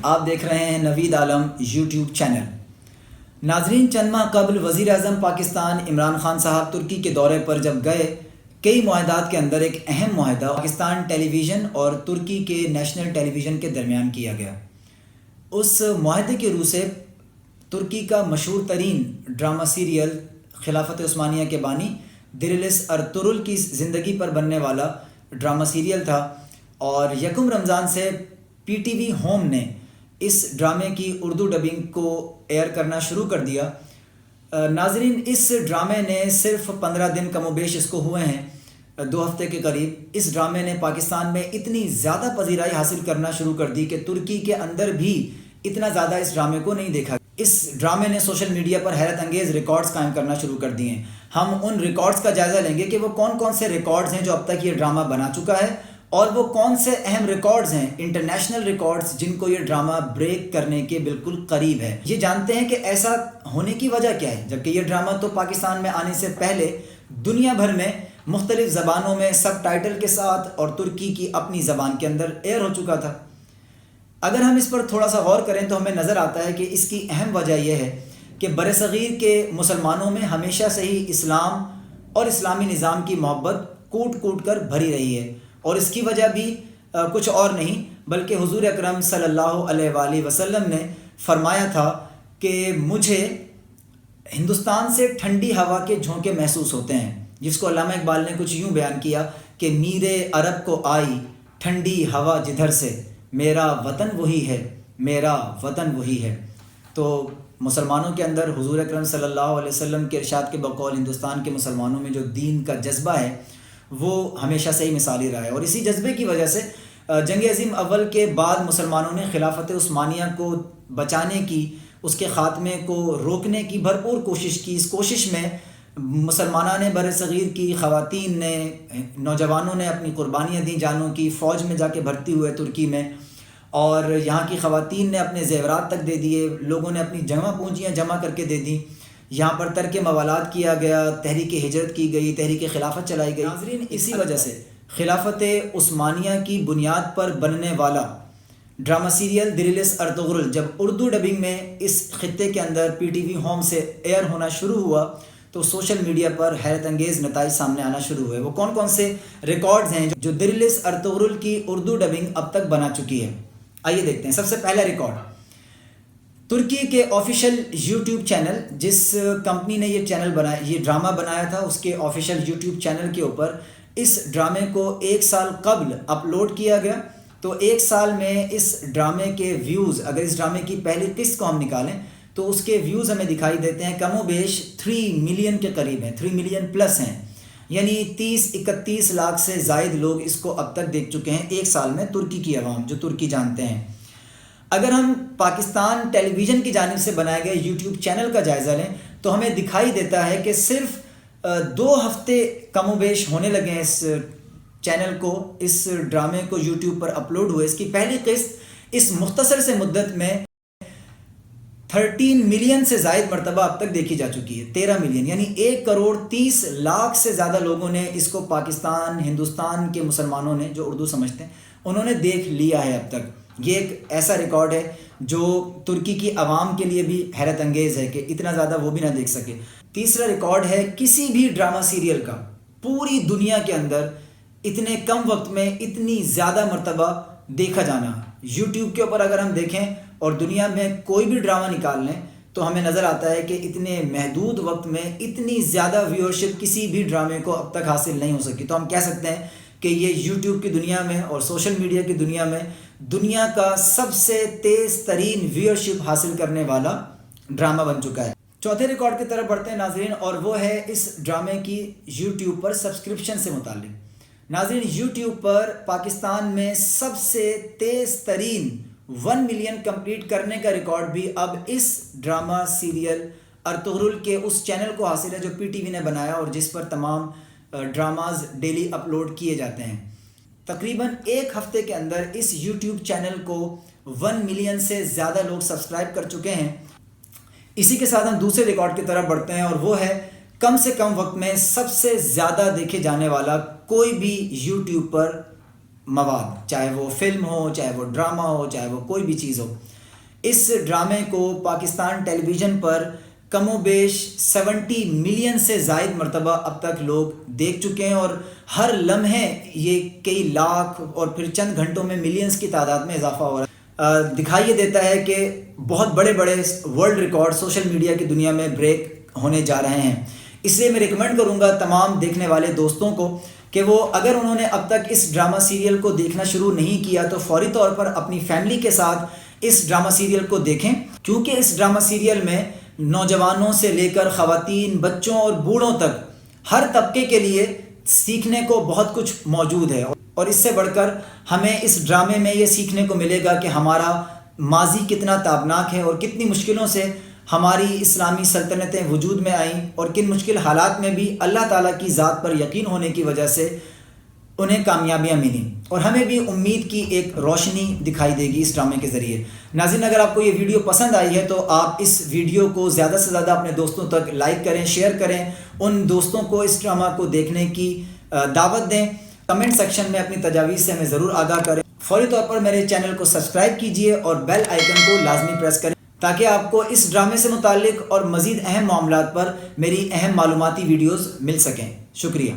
آپ دیکھ رہے ہیں نوید عالم یوٹیوب چینل۔ ناظرین، چند ماہ قبل وزیر اعظم پاکستان عمران خان صاحب ترکی کے دورے پر جب گئے، کئی معاہدات کے اندر ایک اہم معاہدہ پاکستان ٹیلی ویژن اور ترکی کے نیشنل ٹیلی ویژن کے درمیان کیا گیا۔ اس معاہدے کے روح سے ترکی کا مشہور ترین ڈرامہ سیریل خلافت عثمانیہ کے بانی دریلس ارطغرل کی زندگی پر بننے والا ڈرامہ سیریل تھا، اور یکم رمضان سے پی ٹی وی ہوم نے اس ڈرامے کی اردو ڈبنگ کو ایئر کرنا شروع کر دیا۔ ناظرین، اس ڈرامے نے صرف 15 دن کم و بیش اس کو ہوئے ہیں، 2 ہفتے کے قریب، اس ڈرامے نے پاکستان میں اتنی زیادہ پذیرائی حاصل کرنا شروع کر دی کہ ترکی کے اندر بھی اتنا زیادہ اس ڈرامے کو نہیں دیکھا۔ اس ڈرامے نے سوشل میڈیا پر حیرت انگیز ریکارڈز قائم کرنا شروع کر دیے ہیں۔ ہم ان ریکارڈز کا جائزہ لیں گے کہ وہ کون کون سے ریکارڈز ہیں جو اب تک یہ ڈرامہ بنا چکا ہے، اور وہ کون سے اہم ریکارڈز ہیں، انٹرنیشنل ریکارڈز، جن کو یہ ڈرامہ بریک کرنے کے بالکل قریب ہے۔ یہ جانتے ہیں کہ ایسا ہونے کی وجہ کیا ہے، جبکہ یہ ڈرامہ تو پاکستان میں آنے سے پہلے دنیا بھر میں مختلف زبانوں میں سب ٹائٹل کے ساتھ اور ترکی کی اپنی زبان کے اندر ایئر ہو چکا تھا۔ اگر ہم اس پر تھوڑا سا غور کریں تو ہمیں نظر آتا ہے کہ اس کی اہم وجہ یہ ہے کہ برصغیر کے مسلمانوں میں ہمیشہ سے ہی اسلام اور اسلامی نظام کی محبت کوٹ کوٹ کر بھری رہی ہے، اور اس کی وجہ بھی کچھ اور نہیں بلکہ حضور اکرم صلی اللہ علیہ وآلہ وسلم نے فرمایا تھا کہ مجھے ہندوستان سے ٹھنڈی ہوا کے جھونکے محسوس ہوتے ہیں، جس کو علامہ اقبال نے کچھ یوں بیان کیا کہ میرے عرب کو آئی ٹھنڈی ہوا جدھر سے، میرا وطن وہی ہے، میرا وطن وہی ہے۔ تو مسلمانوں کے اندر حضور اکرم صلی اللہ علیہ وسلم کے ارشاد کے بقول ہندوستان کے مسلمانوں میں جو دین کا جذبہ ہے وہ ہمیشہ سے ہی مثالی رہا ہے، اور اسی جذبے کی وجہ سے جنگ عظیم اول کے بعد مسلمانوں نے خلافت عثمانیہ کو بچانے کی، اس کے خاتمے کو روکنے کی بھرپور کوشش کی۔ اس کوشش میں مسلمانان بر صغیر کی خواتین نے، نوجوانوں نے اپنی قربانیاں دیں جانوں کی، فوج میں جا کے بھرتی ہوئے ترکی میں، اور یہاں کی خواتین نے اپنے زیورات تک دے دیے، لوگوں نے اپنی جمع پونجیاں جمع کر کے دے دیں، یہاں پر ترک موالات کیا گیا، تحریک ہجرت کی گئی، تحریک خلافت چلائی گئی۔ ناظرین، اسی وجہ سے خلافت عثمانیہ کی بنیاد پر بننے والا ڈرامہ سیریل دریلس ارطغرل جب اردو ڈبنگ میں اس خطے کے اندر پی ٹی وی ہوم سے ایئر ہونا شروع ہوا تو سوشل میڈیا پر حیرت انگیز نتائج سامنے آنا شروع ہوئے۔ وہ کون کون سے ریکارڈز ہیں جو دریلس ارطغرل کی اردو ڈبنگ اب تک بنا چکی ہے، آئیے دیکھتے ہیں۔ سب سے پہلا ریکارڈ، ترکی کے آفیشیل یوٹیوب چینل، جس کمپنی نے یہ چینل بنایا، یہ ڈرامہ بنایا تھا، اس کے آفیشیل یوٹیوب چینل کے اوپر اس ڈرامے کو 1 سال قبل اپلوڈ کیا گیا۔ تو 1 سال میں اس ڈرامے کے ویوز، اگر اس ڈرامے کی پہلی قسط کو ہم نکالیں تو اس کے ویوز ہمیں دکھائی دیتے ہیں کم و بیش 3 ملین کے قریب ہیں، 3 ملین پلس ہیں، یعنی 30-31 لاکھ سے زائد لوگ اس کو اب تک دیکھ چکے ہیں 1 سال میں، ترکی کی عوام جو ترکی جانتے ہیں۔ اگر ہم پاکستان ٹیلی ویژن کی جانب سے بنائے گئے یوٹیوب چینل کا جائزہ لیں تو ہمیں دکھائی دیتا ہے کہ صرف 2 ہفتے کم و بیش ہونے لگے ہیں اس چینل کو، اس ڈرامے کو یوٹیوب پر اپلوڈ ہوئے۔ اس کی پہلی قسط اس مختصر سے مدت میں 13 ملین سے زائد مرتبہ اب تک دیکھی جا چکی ہے، 13 ملین، یعنی 1,30,00,000 سے زیادہ لوگوں نے اس کو، پاکستان ہندوستان کے مسلمانوں نے جو اردو سمجھتے ہیں انہوں نے دیکھ لیا ہے اب تک۔ یہ ایک ایسا ریکارڈ ہے جو ترکی کی عوام کے لیے بھی حیرت انگیز ہے کہ اتنا زیادہ وہ بھی نہ دیکھ سکے۔ تیسرا ریکارڈ ہے کسی بھی ڈرامہ سیریل کا پوری دنیا کے اندر اتنے کم وقت میں اتنی زیادہ مرتبہ دیکھا جانا۔ یوٹیوب کے اوپر اگر ہم دیکھیں اور دنیا میں کوئی بھی ڈرامہ نکال لیں تو ہمیں نظر آتا ہے کہ اتنے محدود وقت میں اتنی زیادہ ویورشپ کسی بھی ڈرامے کو اب تک حاصل نہیں ہو سکی۔ تو ہم کہہ سکتے ہیں کہ یہ یوٹیوب کی دنیا میں اور سوشل میڈیا کی دنیا میں دنیا کا سب سے تیز ترین ویورشپ حاصل کرنے والا ڈرامہ بن چکا ہے۔ چوتھے ریکارڈ کی طرف بڑھتے ہیں ناظرین، اور وہ ہے اس ڈرامے کی یوٹیوب پر سبسکرپشن سے متعلق۔ ناظرین، یوٹیوب پر پاکستان میں سب سے تیز ترین 1 ملین کمپلیٹ کرنے کا ریکارڈ بھی اب اس ڈرامہ سیریل ارطغرل کے اس چینل کو حاصل ہے جو پی ٹی وی نے بنایا اور جس پر تمام ڈراماز ڈیلی اپلوڈ کیے جاتے ہیں۔ تقریباً 1 ہفتے کے اندر اس یوٹیوب چینل کو 1 ملین سے زیادہ لوگ سبسکرائب کر چکے ہیں۔ اسی کے ساتھ ہم دوسرے ریکارڈ کی طرف بڑھتے ہیں، اور وہ ہے کم سے کم وقت میں سب سے زیادہ دیکھے جانے والا کوئی بھی یوٹیوب پر مواد، چاہے وہ فلم ہو، چاہے وہ ڈرامہ ہو، چاہے وہ کوئی بھی چیز ہو. اس ڈرامے کو پاکستان ٹیلی ویژن پر کم و بیش 70 ملین سے زائد مرتبہ اب تک لوگ دیکھ چکے ہیں، اور ہر لمحے یہ کئی لاکھ اور پھر چند گھنٹوں میں ملینز کی تعداد میں اضافہ ہو رہا ہے. دکھائی یہ دیتا ہے کہ بہت بڑے بڑے ورلڈ ریکارڈ سوشل میڈیا کی دنیا میں بریک ہونے جا رہے ہیں. اس لیے میں ریکمینڈ کروں گا تمام دیکھنے والے دوستوں کو کہ وہ اگر انہوں نے اب تک اس ڈرامہ سیریل کو دیکھنا شروع نہیں کیا تو فوری طور پر اپنی فیملی کے ساتھ اس ڈرامہ سیریل کو دیکھیں، کیونکہ اس ڈرامہ سیریل میں نوجوانوں سے لے کر خواتین، بچوں اور بوڑھوں تک ہر طبقے کے لیے سیکھنے کو بہت کچھ موجود ہے. اور اس سے بڑھ کر ہمیں اس ڈرامے میں یہ سیکھنے کو ملے گا کہ ہمارا ماضی کتنا تابناک ہے اور کتنی مشکلوں سے ہماری اسلامی سلطنتیں وجود میں آئیں، اور کن مشکل حالات میں بھی اللہ تعالیٰ کی ذات پر یقین ہونے کی وجہ سے انہیں کامیابیاں ملیں، اور ہمیں بھی امید کی ایک روشنی دکھائی دے گی اس ڈرامے کے ذریعے. ناظرین، اگر آپ کو یہ ویڈیو پسند آئی ہے تو آپ اس ویڈیو کو زیادہ سے زیادہ اپنے دوستوں تک لائک کریں، شیئر کریں، ان دوستوں کو اس ڈرامہ کو دیکھنے کی دعوت دیں. کمنٹ سیکشن میں اپنی تجاویز سے ہمیں ضرور آگاہ کریں. فوری طور پر میرے چینل کو سبسکرائب کیجئے اور بیل آئیکن کو لازمی پریس کریں تاکہ آپ کو اس ڈرامے سے متعلق اور مزید اہم معاملات پر میری اہم معلوماتی ویڈیوز مل سکیں. شکریہ.